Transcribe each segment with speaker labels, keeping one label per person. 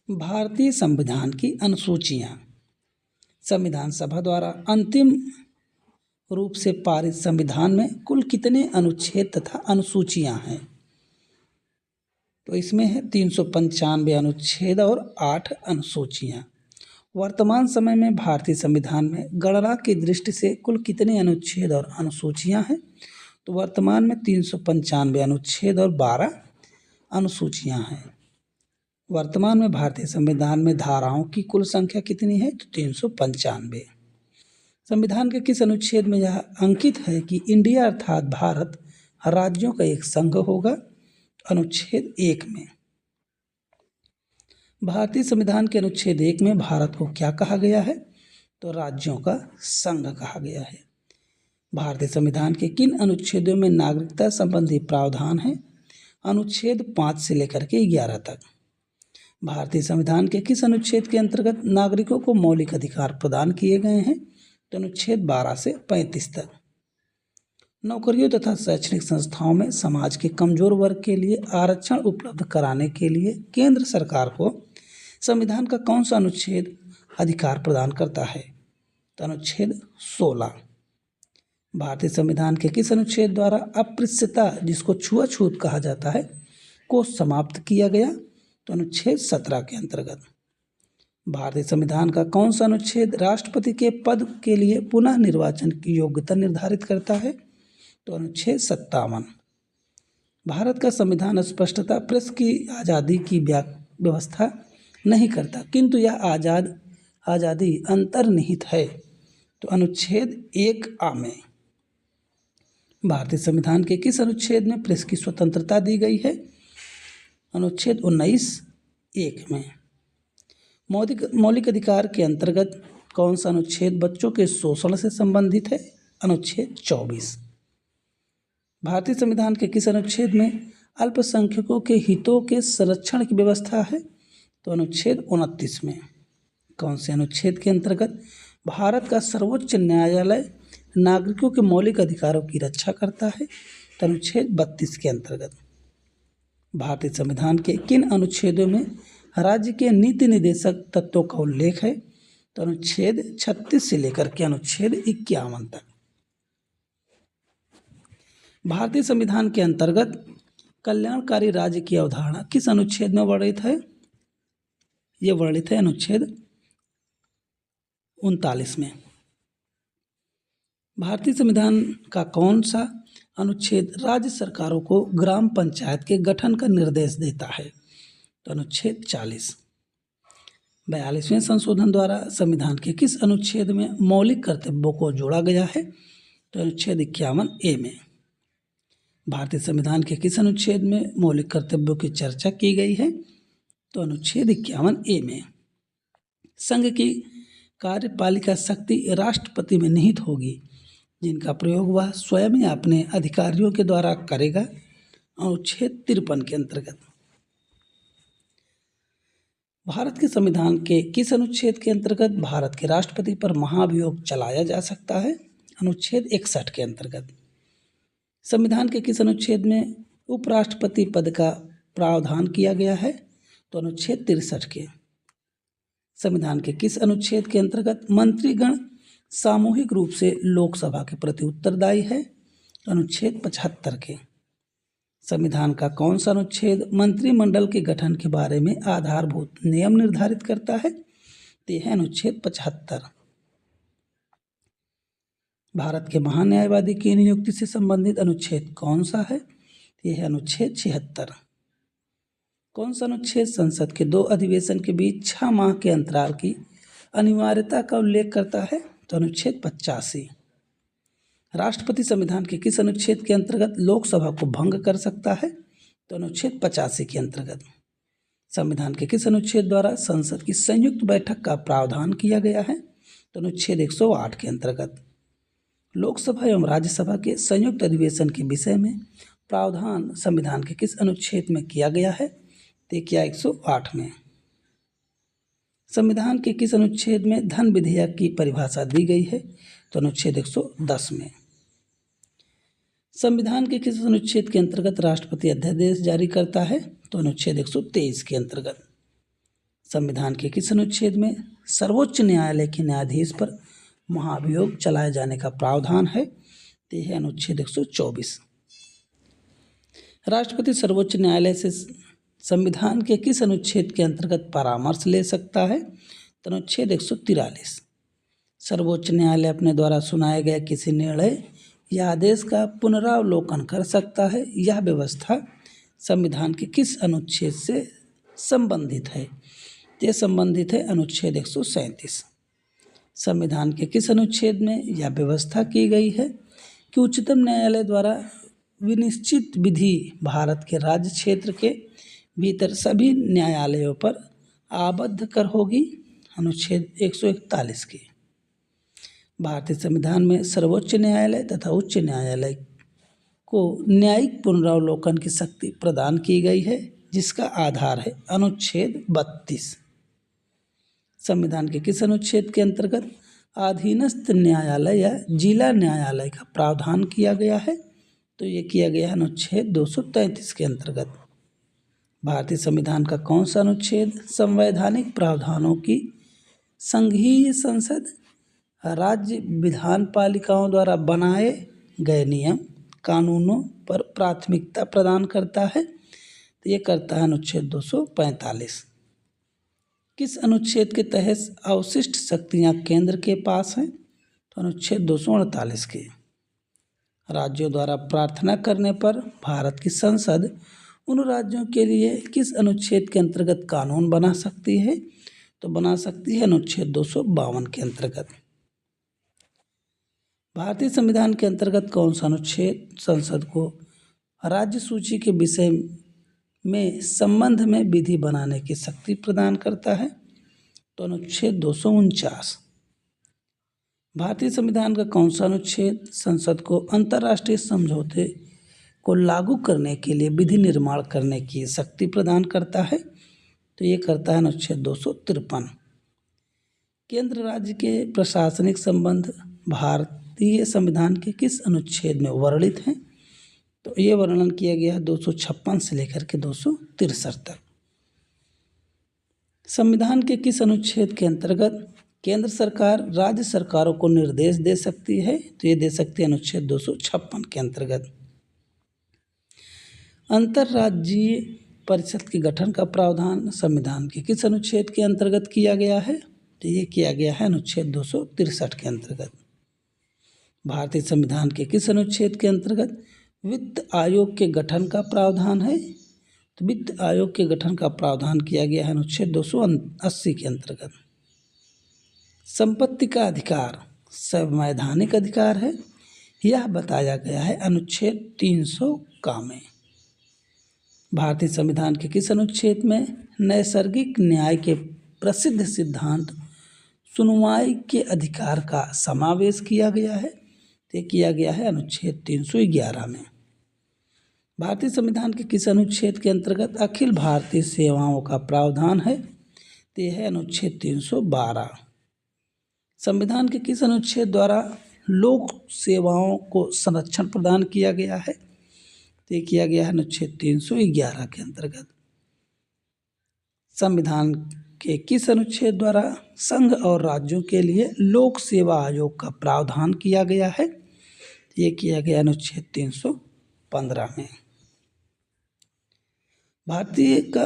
Speaker 1: भारतीय संविधान की अनुसूचियाँ। संविधान सभा द्वारा अंतिम रूप से पारित संविधान में कुल कितने अनुच्छेद तथा अनुसूचियाँ हैं? तो इसमें है 395 अनुच्छेद और 8 अनुसूचियाँ। वर्तमान समय में भारतीय संविधान में गणना की दृष्टि से कुल कितने अनुच्छेद और अनुसूचियाँ हैं? तो वर्तमान में 395 अनुच्छेद और 12 अनुसूचियाँ हैं। वर्तमान में भारतीय संविधान में धाराओं की कुल संख्या कितनी है? तो 395। संविधान के किस अनुच्छेद में यह अंकित है कि इंडिया अर्थात भारत राज्यों का एक संघ होगा? अनुच्छेद 1 में। भारतीय संविधान के अनुच्छेद 1 में भारत को क्या कहा गया है? तो राज्यों का संघ कहा गया है। भारतीय संविधान के किन अनुच्छेदों में नागरिकता संबंधी प्रावधान है? अनुच्छेद 5 से लेकर के 11 तक। भारतीय संविधान के किस अनुच्छेद के अंतर्गत नागरिकों को मौलिक अधिकार प्रदान किए गए हैं? तो अनुच्छेद 12 से 35 तक। नौकरियों तथा शैक्षणिक संस्थाओं में समाज के कमजोर वर्ग के लिए आरक्षण उपलब्ध कराने के लिए केंद्र सरकार को संविधान का कौन सा अनुच्छेद अधिकार प्रदान करता है? तो अनुच्छेद 16। भारतीय संविधान के किस अनुच्छेद द्वारा अस्पृश्यता, जिसको छुआछूत कहा जाता है, को समाप्त किया गया? तो अनुच्छेद 17 के अंतर्गत। भारतीय संविधान का कौन सा अनुच्छेद राष्ट्रपति के पद के लिए पुनः निर्वाचन की योग्यता निर्धारित करता है? तो अनुच्छेद 57। भारत का संविधान स्पष्टतः प्रेस की आज़ादी की व्यवस्था नहीं करता, किंतु यह आज़ादी अंतर्निहित है। तो अनुच्छेद 1A में। भारतीय संविधान के किस अनुच्छेद में प्रेस की स्वतंत्रता दी गई है? अनुच्छेद 19(1) में। मौलिक अधिकार के अंतर्गत कौन सा अनुच्छेद बच्चों के शोषण से संबंधित है? अनुच्छेद 24। भारतीय संविधान के किस अनुच्छेद में अल्पसंख्यकों के हितों के संरक्षण की व्यवस्था है? तो अनुच्छेद 29 में। कौन से अनुच्छेद के अंतर्गत भारत का सर्वोच्च न्यायालय नागरिकों के मौलिक अधिकारों की रक्षा करता है? तो अनुच्छेद 32 के अंतर्गत। भारतीय संविधान के किन अनुच्छेदों में राज्य के नीति निर्देशक तत्वों का उल्लेख है? तो अनुच्छेद 36 से लेकर के अनुच्छेद 51 तक। भारतीय संविधान के अंतर्गत कल्याणकारी राज्य की अवधारणा किस अनुच्छेद में वर्णित है? ये वर्णित है अनुच्छेद 39 में। भारतीय संविधान का कौन सा अनुच्छेद राज्य सरकारों को ग्राम पंचायत के गठन का निर्देश देता है? तो अनुच्छेद 40। 42वें संशोधन द्वारा संविधान के किस अनुच्छेद में मौलिक कर्तव्यों को जोड़ा गया है? तो अनुच्छेद 51A में। भारतीय संविधान के किस अनुच्छेद में मौलिक कर्तव्यों की चर्चा की गई है? तो अनुच्छेद 51A में। संघ की कार्यपालिका शक्ति राष्ट्रपति में निहित होगी, जिनका प्रयोग वह स्वयं या अपने अधिकारियों के द्वारा करेगा। अनुच्छेद 53 के अंतर्गत। भारत के संविधान के किस अनुच्छेद के अंतर्गत भारत के राष्ट्रपति पर महाभियोग चलाया जा सकता है? अनुच्छेद 61 के अंतर्गत। संविधान के किस अनुच्छेद में उपराष्ट्रपति पद का प्रावधान किया गया है? तो अनुच्छेद 63 के। संविधान के किस अनुच्छेद के अंतर्गत मंत्रीगण सामूहिक रूप से लोकसभा के प्रति उत्तरदायी है? अनुच्छेद 75 के। संविधान का कौन सा अनुच्छेद मंत्रिमंडल के गठन के बारे में आधारभूत नियम निर्धारित करता है? तो यह है अनुच्छेद 75। भारत के महान्यायवादी की नियुक्ति से संबंधित अनुच्छेद कौन सा है? यह है अनुच्छेद 76। कौन सा अनुच्छेद संसद के 2 अधिवेशन के बीच 6 माह के अंतराल की अनिवार्यता का उल्लेख करता है? तो अनुच्छेद 85। राष्ट्रपति संविधान के किस अनुच्छेद के अंतर्गत लोकसभा को भंग कर सकता है? तो अनुच्छेद 85 के अंतर्गत। संविधान के किस अनुच्छेद द्वारा संसद की संयुक्त बैठक का प्रावधान किया गया है? तो अनुच्छेद 108 के अंतर्गत। लोकसभा एवं राज्यसभा के संयुक्त अधिवेशन के विषय में प्रावधान संविधान के किस अनुच्छेद में किया गया है? तो क्या 108 में। संविधान के किस अनुच्छेद में धन विधेयक की परिभाषा दी गई है? तो अनुच्छेद 110 में। संविधान के किस अनुच्छेद के अंतर्गत राष्ट्रपति अध्यादेश जारी करता है? तो अनुच्छेद 123 के अंतर्गत। संविधान के किस अनुच्छेद में सर्वोच्च न्यायालय के न्यायाधीश पर महाभियोग चलाए जाने का प्रावधान है? तो यह है अनुच्छेद 124। राष्ट्रपति सर्वोच्च न्यायालय से संविधान के किस अनुच्छेद के अंतर्गत परामर्श ले सकता है? तो अनुच्छेद 143। सर्वोच्च न्यायालय अपने द्वारा सुनाए गए किसी निर्णय या आदेश का पुनरावलोकन कर सकता है। यह व्यवस्था संविधान के किस अनुच्छेद से संबंधित है? यह संबंधित है अनुच्छेद 137। संविधान के किस अनुच्छेद में यह व्यवस्था की गई है कि उच्चतम न्यायालय द्वारा विनिश्चित विधि भारत के राज्य क्षेत्र के भीतर सभी न्यायालयों पर आबद्ध कर होगी? अनुच्छेद 141 के। भारतीय संविधान में सर्वोच्च न्यायालय तथा उच्च न्यायालय को न्यायिक पुनरावलोकन की शक्ति प्रदान की गई है, जिसका आधार है अनुच्छेद 32। संविधान के किस अनुच्छेद के अंतर्गत अधीनस्थ न्यायालय या जिला न्यायालय का प्रावधान किया गया है? तो ये किया गया है अनुच्छेद 233 के अंतर्गत। भारतीय संविधान का कौन सा अनुच्छेद संवैधानिक प्रावधानों की संघीय संसद राज्य विधान पालिकाओं द्वारा बनाए गए नियम कानूनों पर प्राथमिकता प्रदान करता है? तो ये करता है अनुच्छेद 245। किस अनुच्छेद के तहत अवशिष्ट शक्तियां केंद्र के पास हैं? तो अनुच्छेद 248 के। राज्यों द्वारा प्रार्थना करने पर भारत की संसद उन राज्यों के लिए किस अनुच्छेद के अंतर्गत कानून बना सकती है? तो बना सकती है अनुच्छेद 252 के अंतर्गत। भारतीय संविधान के अंतर्गत कौन सा अनुच्छेद संसद को राज्य सूची के विषय में संबंध में विधि बनाने की शक्ति प्रदान करता है? तो अनुच्छेद 249। भारतीय संविधान का कौन सा अनुच्छेद संसद को अंतर्राष्ट्रीय समझौते को लागू करने के लिए विधि निर्माण करने की शक्ति प्रदान करता है? तो ये करता है अनुच्छेद 253। केंद्र राज्य के प्रशासनिक संबंध भारतीय संविधान के किस अनुच्छेद में वर्णित हैं? तो ये वर्णन किया गया है 256 से लेकर के 263 तक। संविधान के किस अनुच्छेद के अंतर्गत केंद्र सरकार राज्य सरकारों को निर्देश दे सकती है? तो ये दे सकती है अनुच्छेद 256 के अंतर्गत। अंतर्राज्यीय परिषद के गठन का प्रावधान संविधान के किस अनुच्छेद के अंतर्गत किया गया है? तो ये किया गया है अनुच्छेद 263 के अंतर्गत। भारतीय संविधान के किस अनुच्छेद के अंतर्गत वित्त आयोग के गठन का प्रावधान है? तो वित्त आयोग के गठन का प्रावधान किया गया है अनुच्छेद 280 के अंतर्गत। संपत्ति का अधिकार संवैधानिक अधिकार है, यह बताया गया है अनुच्छेद 300 का में। भारतीय संविधान के किस अनुच्छेद में नैसर्गिक न्याय के प्रसिद्ध सिद्धांत सुनवाई के अधिकार का समावेश किया गया है? तो किया गया है अनुच्छेद 311 में। भारतीय संविधान के किस अनुच्छेद के अंतर्गत अखिल भारतीय सेवाओं का प्रावधान है? तो यह है अनुच्छेद 312। संविधान के किस अनुच्छेद द्वारा लोक सेवाओं को संरक्षण प्रदान किया गया है? तो किया गया है अनुच्छेद 311 के अंतर्गत। संविधान के किस अनुच्छेद द्वारा संघ और राज्यों के लिए लोक सेवा आयोग का प्रावधान किया गया है? ये किया गया अनुच्छेद 315 में। भारतीय का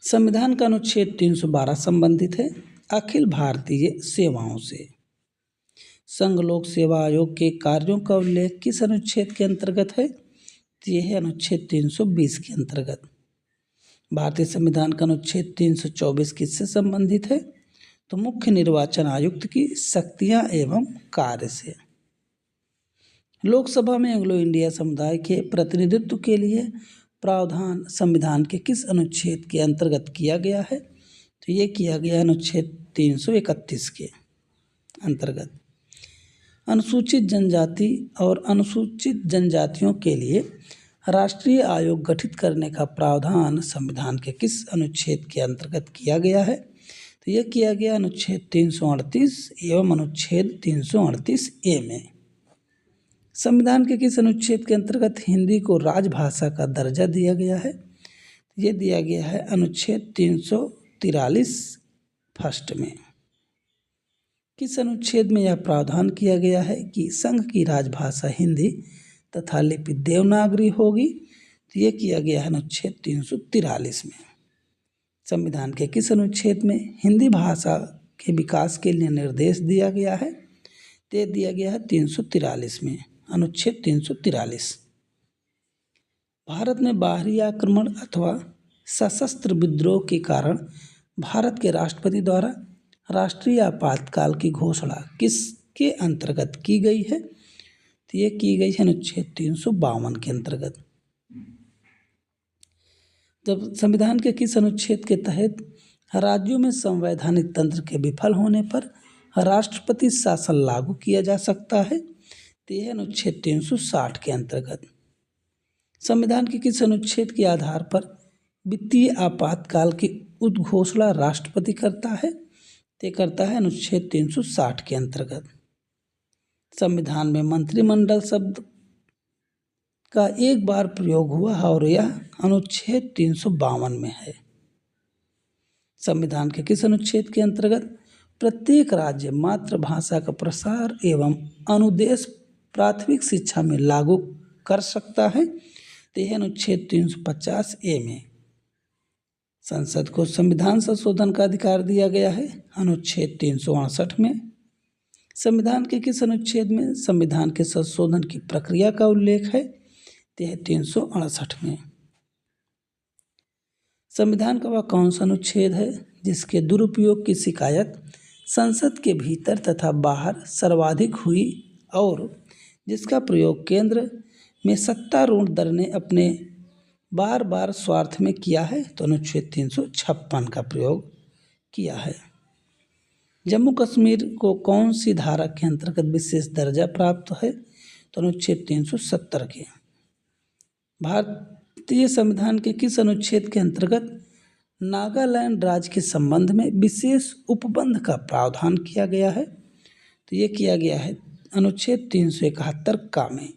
Speaker 1: संविधान का अनुच्छेद 312 संबंधित है अखिल भारतीय सेवाओं से। संघ लोक सेवा आयोग के कार्यों का उल्लेख किस अनुच्छेद के अंतर्गत है? तो यह है अनुच्छेद 320 के अंतर्गत। भारतीय संविधान का अनुच्छेद 324 किससे संबंधित है? तो मुख्य निर्वाचन आयुक्त की शक्तियां एवं कार्य से। लोकसभा में एंग्लो इंडिया समुदाय के प्रतिनिधित्व के लिए प्रावधान संविधान के किस अनुच्छेद के अंतर्गत किया गया है? तो ये किया गया अनुच्छेद 331 के अंतर्गत। अनुसूचित जनजाति और अनुसूचित जनजातियों के लिए राष्ट्रीय आयोग गठित करने का प्रावधान संविधान के किस अनुच्छेद के अंतर्गत किया गया है? तो यह किया गया अनुच्छेद 338 एवं अनुच्छेद 338 ए में। संविधान के किस अनुच्छेद के अंतर्गत हिंदी को राजभाषा का दर्जा दिया गया है? ये दिया गया है अनुच्छेद 343 फर्स्ट में। किस अनुच्छेद में यह प्रावधान किया गया है कि संघ की राजभाषा हिंदी तथा लिपि देवनागरी होगी? तो ये किया गया है अनुच्छेद 343 में। संविधान के किस अनुच्छेद में हिंदी भाषा के विकास के लिए निर्देश दिया गया है? तो दिया गया है 343 में, अनुच्छेद 343। भारत में बाहरी आक्रमण अथवा सशस्त्र विद्रोह के कारण भारत के राष्ट्रपति द्वारा राष्ट्रीय आपातकाल की घोषणा किसके अंतर्गत की गई है? तो ये की गई है अनुच्छेद 352 के अंतर्गत। जब संविधान के किस अनुच्छेद के तहत राज्यों में संवैधानिक तंत्र के विफल होने पर राष्ट्रपति शासन लागू किया जा सकता है? तो यह अनुच्छेद 360 के अंतर्गत। संविधान के किस अनुच्छेद के आधार पर वित्तीय आपातकाल की उद्घोषणा राष्ट्रपति करता है? तय करता है अनुच्छेद 360 के अंतर्गत। संविधान में मंत्रिमंडल शब्द का एक बार प्रयोग हुआ और यह अनुच्छेद 352 में है। संविधान के किस अनुच्छेद के अंतर्गत प्रत्येक राज्य मातृभाषा का प्रसार एवं अनुदेश प्राथमिक शिक्षा में लागू कर सकता है? तो यह अनुच्छेद 350A में। संसद को संविधान संशोधन का अधिकार दिया गया है, अनुच्छेद 368 में। संविधान के किस अनुच्छेद में संविधान के संशोधन की प्रक्रिया का उल्लेख है? यह 368 में। संविधान का वह कौन सा अनुच्छेद है जिसके दुरुपयोग की शिकायत संसद के भीतर तथा बाहर सर्वाधिक हुई और जिसका प्रयोग केंद्र में सत्तारूढ़ दल ने अपने बार बार स्वार्थ में किया है? तो अनुच्छेद 356 का प्रयोग किया है। जम्मू कश्मीर को कौन सी धारा के अंतर्गत विशेष दर्जा प्राप्त है? तो अनुच्छेद 370 के। भारतीय संविधान के किस अनुच्छेद के अंतर्गत नागालैंड राज्य के संबंध में विशेष उपबंध का प्रावधान किया गया है? तो ये किया गया है अनुच्छेद 371 का में।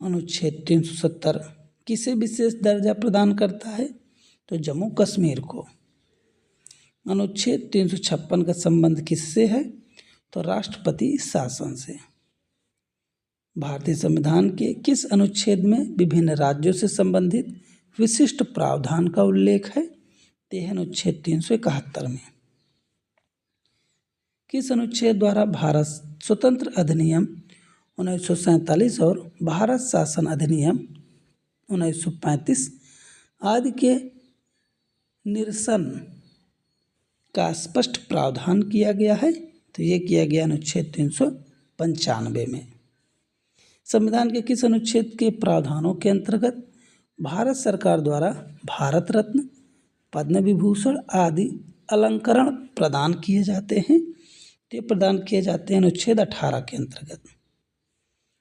Speaker 1: अनुच्छेद 370 किसे विशेष दर्जा प्रदान करता है? तो जम्मू कश्मीर को। अनुच्छेद 356 का संबंध किससे है? तो राष्ट्रपति शासन से। भारतीय संविधान के किस अनुच्छेद में विभिन्न राज्यों से संबंधित विशिष्ट प्रावधान का उल्लेख है? तो यह अनुच्छेद 371 में। किस अनुच्छेद द्वारा भारत स्वतंत्र अधिनियम 1947 और भारत शासन अधिनियम 1935 आदि के निरसन का स्पष्ट प्रावधान किया गया है? तो ये किया गया अनुच्छेद 395 में। संविधान के किस अनुच्छेद के प्रावधानों के अंतर्गत भारत सरकार द्वारा भारत रत्न, पद्म विभूषण आदि अलंकरण प्रदान किए जाते हैं? ये प्रदान किए जाते हैं अनुच्छेद 18 के अंतर्गत।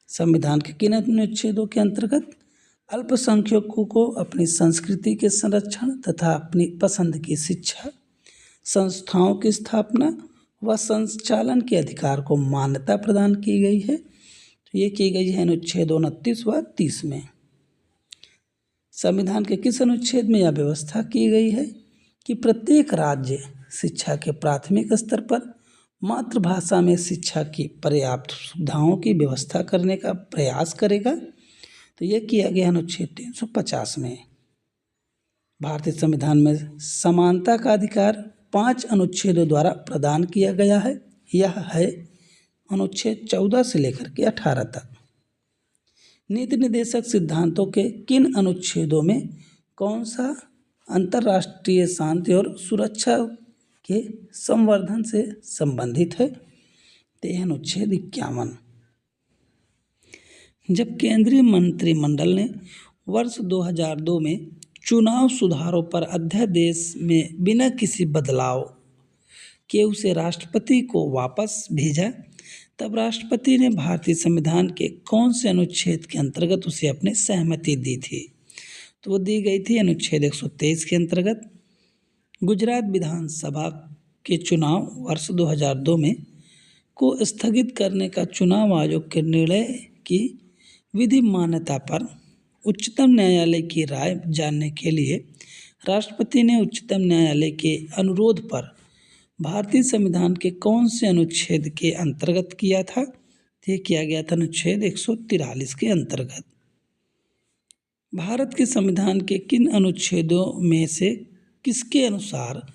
Speaker 1: संविधान के किन अनुच्छेदों के अंतर्गत अल्पसंख्यकों को अपनी संस्कृति के संरक्षण तथा अपनी पसंद की शिक्षा संस्थाओं की स्थापना व संचालन के अधिकार को मान्यता प्रदान की गई है? तो ये की गई है अनुच्छेद 29 व 30 में। संविधान के किस अनुच्छेद में यह व्यवस्था की गई है कि प्रत्येक राज्य शिक्षा के प्राथमिक स्तर पर मातृभाषा में शिक्षा की पर्याप्त सुविधाओं की व्यवस्था करने का प्रयास करेगा? तो यह किया गया अनुच्छेद 350 में। भारतीय संविधान में समानता का अधिकार 5 अनुच्छेदों द्वारा प्रदान किया गया है। यह है अनुच्छेद 14 से लेकर के 18 तक। नीति निर्देशक सिद्धांतों के किन अनुच्छेदों में कौन सा अंतर्राष्ट्रीय शांति और सुरक्षा के संवर्धन से संबंधित है? तो यह अनुच्छेद 51। जब केंद्रीय मंत्रिमंडल ने वर्ष 2002 में चुनाव सुधारों पर अध्यादेश में बिना किसी बदलाव के उसे राष्ट्रपति को वापस भेजा, तब राष्ट्रपति ने भारतीय संविधान के कौन से अनुच्छेद के अंतर्गत उसे अपनी सहमति दी थी? तो वो दी गई थी अनुच्छेद 123 के अंतर्गत। गुजरात विधानसभा के चुनाव वर्ष 2002 में को स्थगित करने का चुनाव आयोग के निर्णय की विधि मान्यता पर उच्चतम न्यायालय की राय जानने के लिए राष्ट्रपति ने उच्चतम न्यायालय के अनुरोध पर भारतीय संविधान के कौन से अनुच्छेद के अंतर्गत किया था? ये किया गया था अनुच्छेद 143 के अंतर्गत। भारत के संविधान के किन अनुच्छेदों में से किसके अनुसार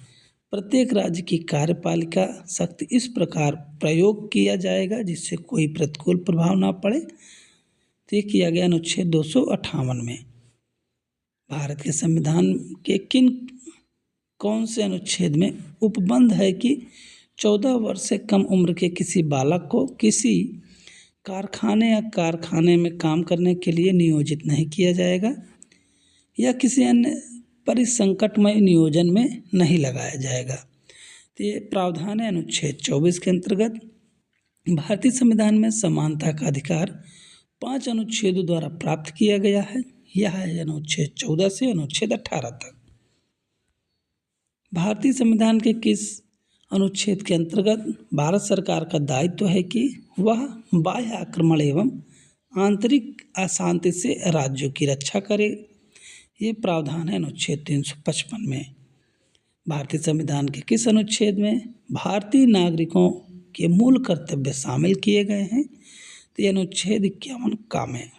Speaker 1: प्रत्येक राज्य की कार्यपालिका शक्ति इस प्रकार प्रयोग किया जाएगा जिससे कोई प्रतिकूल प्रभाव ना पड़े? तो ये किया गया अनुच्छेद 258 में। भारत के संविधान के कौन से अनुच्छेद में उपबंध है कि 14 वर्ष से कम उम्र के किसी बालक को किसी कारखाने या कारखाने में काम करने के लिए नियोजित नहीं किया जाएगा या किसी अन्य परिसंकटमय नियोजन में नहीं लगाया जाएगा? तो ये प्रावधान है अनुच्छेद 24 के अंतर्गत। भारतीय संविधान में समानता का अधिकार 5 अनुच्छेदों द्वारा प्राप्त किया गया है। यह है अनुच्छेद 14 से अनुच्छेद 18 तक। भारतीय संविधान के किस अनुच्छेद के अंतर्गत भारत सरकार का दायित्व है कि वह बाह्य आक्रमण एवं आंतरिक अशांति से राज्यों की रक्षा करे? ये प्रावधान है अनुच्छेद 355 में। भारतीय संविधान के किस अनुच्छेद में भारतीय नागरिकों के मूल कर्तव्य शामिल किए गए हैं? तो ये अनुच्छेद 51 का में।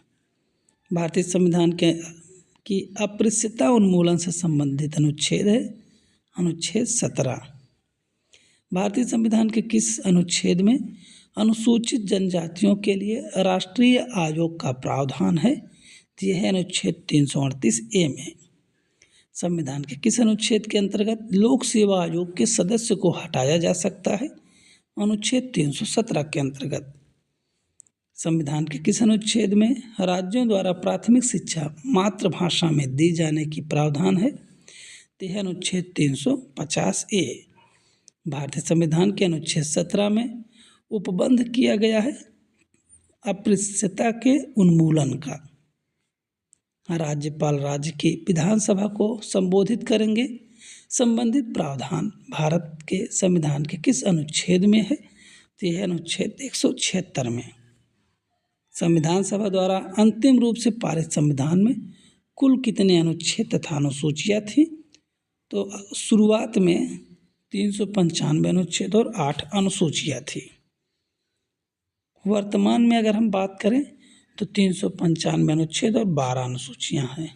Speaker 1: भारतीय संविधान की अस्पृश्यता उन्मूलन से संबंधित अनुच्छेद है अनुच्छेद 17। भारतीय संविधान के किस अनुच्छेद में अनुसूचित जनजातियों के लिए राष्ट्रीय आयोग का प्रावधान है? तो यह है अनुच्छेद 338 ए में। संविधान के किस अनुच्छेद के अंतर्गत लोक सेवा आयोग के सदस्य को हटाया जा सकता है? अनुच्छेद 317 के अंतर्गत। संविधान के किस अनुच्छेद में राज्यों द्वारा प्राथमिक शिक्षा मातृभाषा में दी जाने की प्रावधान है? तो यह अनुच्छेद 350 ए। भारतीय संविधान के अनुच्छेद 17 में उपबंध किया गया है अस्पृश्यता के उन्मूलन का। राज्यपाल राज्य की विधानसभा को संबोधित करेंगे। संबंधित प्रावधान भारत के संविधान के किस अनुच्छेद में है? तो यह अनुच्छेद 176 में। संविधान सभा द्वारा अंतिम रूप से पारित संविधान में कुल कितने अनुच्छेद तथा अनुसूचियाँ थी? तो शुरुआत में 395 अनुच्छेद और 8 अनुसूचियाँ थी। वर्तमान में अगर हम बात करें तो 395 अनुच्छेद और 12 अनुसूचियाँ हैं।